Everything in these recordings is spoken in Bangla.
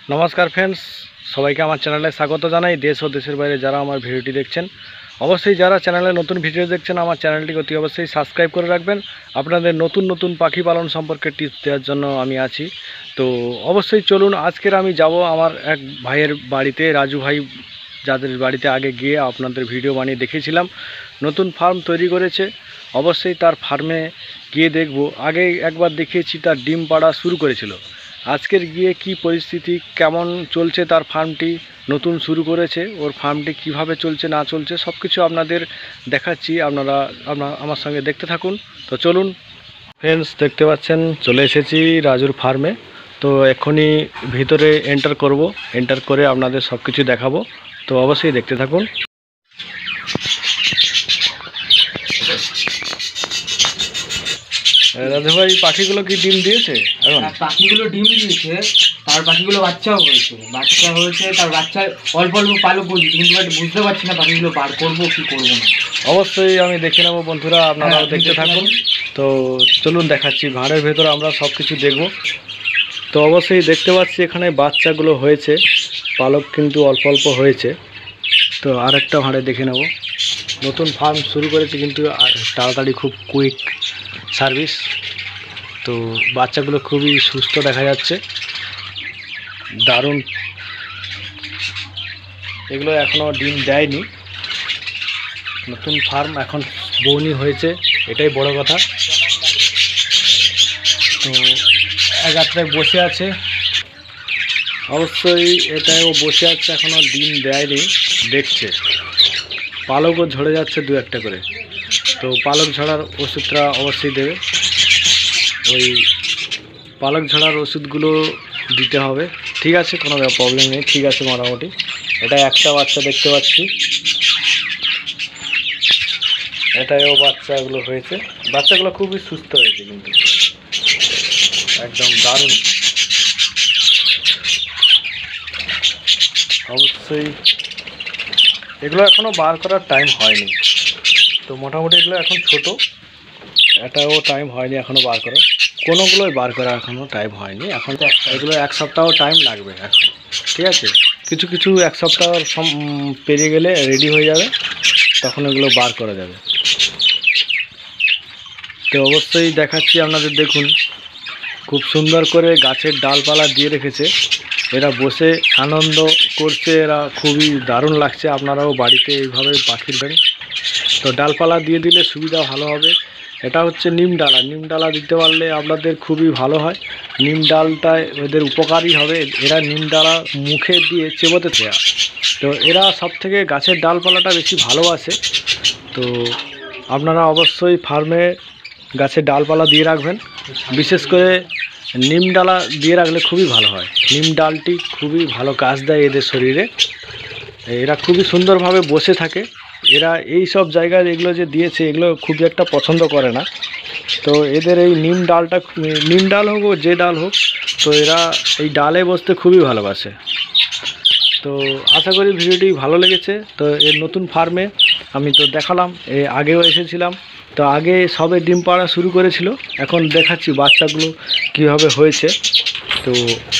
नमस्कार फ्रेंड्स सबाई के आमार चैनेले स्वागत जानाई देश और देशेर बाइरे जारा आमार भिडियोटी देखछेन अवश्य जारा चैनेले नतून भिडियो देखछेन आमार चैनलटी अति अवश्य सबस्क्राइब करे राखबेन आपनादेर नतून नतून पाखी पालन सम्पर्के टिप्स देওয়ার জন্য आमी आछि। तो अवश्य चलुन आजकेर आमी जाबो आमार एक भाइयेर बाड़ीते राजू भाई जादेर बाड़ीते आगे गिये आपनादेर भिडियो बानिये देखेछिलाम नतून फार्म तैरी करेছে अवश्य तार फार्मे गिये देखबो। आगे एकबार देखिएछि तार डिम पाड़ा शुरू करेछिलो आजकेर गिये की परिस्थिति केमन चलছে तार फार्मटी नतून शुरू करेছে ओर फार्मटी किभाবে चलছে ना चलছে सबकिछु आपनादेर देखाচ্ছি আপনারা আমার সঙ্গে দেখতে থাকুন। तो चलुन फ्रेंड्स देखते पाচ্ছেন চলে এসেছি রাজুর ফার্মে। तो এখনই ভিতরে এন্টার করব এন্টার করে আপনাদের সবকিছু দেখাবো। তো অবশ্যই দেখতে থাকুন। রাজু ভাই পাখিগুলো কি ডিম দিয়েছে? এখন পাখিগুলো ডিম দিয়েছে, তার পাখিগুলো বাচ্চাও হয়েছে তার বাচ্চা অল্প অল্প পালক বলছে, কিন্তু বুঝতে পারছি না পাখিগুলো বার করবো কি করবো না। অবশ্যই আমি দেখে নেবো বন্ধুরা, আপনারাও দেখতে থাকুন। তো চলুন দেখাচ্ছি ঘরের ভেতরে আমরা সব কিছু দেখব। তো অবশ্যই দেখতে পাচ্ছি এখানে বাচ্চাগুলো হয়েছে, পালক কিন্তু অল্প অল্প হয়েছে। তো আরেকটা ভাড়ে দেখে নেব। নতুন ফার্ম শুরু করেছে কিন্তু তাড়াতাড়ি খুব কুইক সার্ভিস। তো বাচ্চাগুলো খুবই সুস্থ দেখা যাচ্ছে, দারুণ। এগুলো এখনও ডিম দেয়নি, নতুন ফার্ম এখন বৌনি হয়েছে, এটাই বড় কথা। তো এক আত্রায় বসে আছে, অবশ্যই এটাও বসে আছে, এখনও ডিম দেয়নি, দেখছে। পালকও ঝরে যাচ্ছে দু একটা করে। তো পালক ঝরার ওষুধটা অবশ্যই দেবে, ওই পালক ঝরার ওষুধগুলো দিতে হবে। ঠিক আছে, কোনো প্রবলেম নেই, ঠিক আছে মোটামুটি। এটা একটা বাচ্চা দেখতে পাচ্ছি, এটাও বাচ্চাগুলো হয়েছে, বাচ্চাগুলো খুবই সুস্থ হয়েছে কিন্তু একদম দারুণ। অবশ্যই এগুলো এখনও বার করার টাইম হয়নি। তো মোটামুটি এগুলো এখন ছোট, এটাও টাইম হয়নি এখনও বার করার, কোনোগুলোই বার করা এখনও টাইম হয়নি। এখন তো এগুলো এক সপ্তাহ টাইম লাগবে এখন, ঠিক আছে। কিছু কিছু এক সপ্তাহ পেরিয়ে গেলে রেডি হয়ে যাবে, তখন এগুলো বার করা যাবে। তো অবশ্যই দেখাচ্ছি আপনাদের, দেখুন খুব সুন্দর করে গাছের ডালপালা দিয়ে রেখেছে, এরা বসে আনন্দ করছে, এরা খুবই দারুণ লাগছে। আপনারাও বাড়িতে এইভাবে পাখির দেন। তো ডালপালা দিয়ে দিলে সুবিধা ভালো হবে। এটা হচ্ছে নিম ডালা, নিম ডালা দিতে পারলে আপনাদের খুবই ভালো হয়। নিম ডালটায় এদের উপকারী হবে, এরা নিম ডালা মুখে দিয়ে চেবোতে দেয়া। তো এরা সব থেকে গাছের ডালপালাটা বেশি ভালোবাসে। তো আপনারা অবশ্যই ফার্মে গাছের ডালপালা দিয়ে রাখবেন, বিশেষ করে নিম ডালা দিয়ে রাখলে খুবই ভালো হয়। নিম ডালটি খুবই ভালো কাজ দেয় এদের শরীরে, এরা খুবই সুন্দরভাবে বসে থাকে। এরা এই সব জায়গায় এগুলো যে দিয়েছে এগুলো খুবই একটা পছন্দ করে না। তো এদের এই নিম ডালটা, নিম ডাল হোক ও যে ডাল হোক, তো এরা এই ডালে বসতে খুবই ভালোবাসে। তো আশা করি ভিডিওটি ভালো লেগেছে। তো এর নতুন ফার্মে আমি তো দেখালাম, আগেও এসেছিলাম। তো আগে সবে ডিম পাড়া শুরু করেছিল, এখন দেখাচ্ছি বাচ্চাগুলো কীভাবে হয়েছে। তো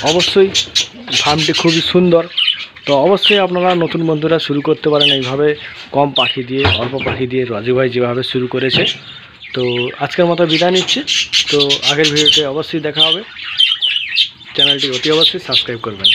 অবশ্যই ফার্মটি খুবই সুন্দর। তো অবশ্যই আপনারা নতুন বন্ধুরা শুরু করতে পারেন এইভাবে, কম পাখি দিয়ে, অল্প পাখি দিয়ে রাজু ভাই যেভাবে শুরু করেছে। তো আজকের মতো বিদায় নিচ্ছে। তো আগের ভিডিওতে অবশ্যই দেখা হবে, চ্যানেলটি অতি অবশ্যই সাবস্ক্রাইব করবেন।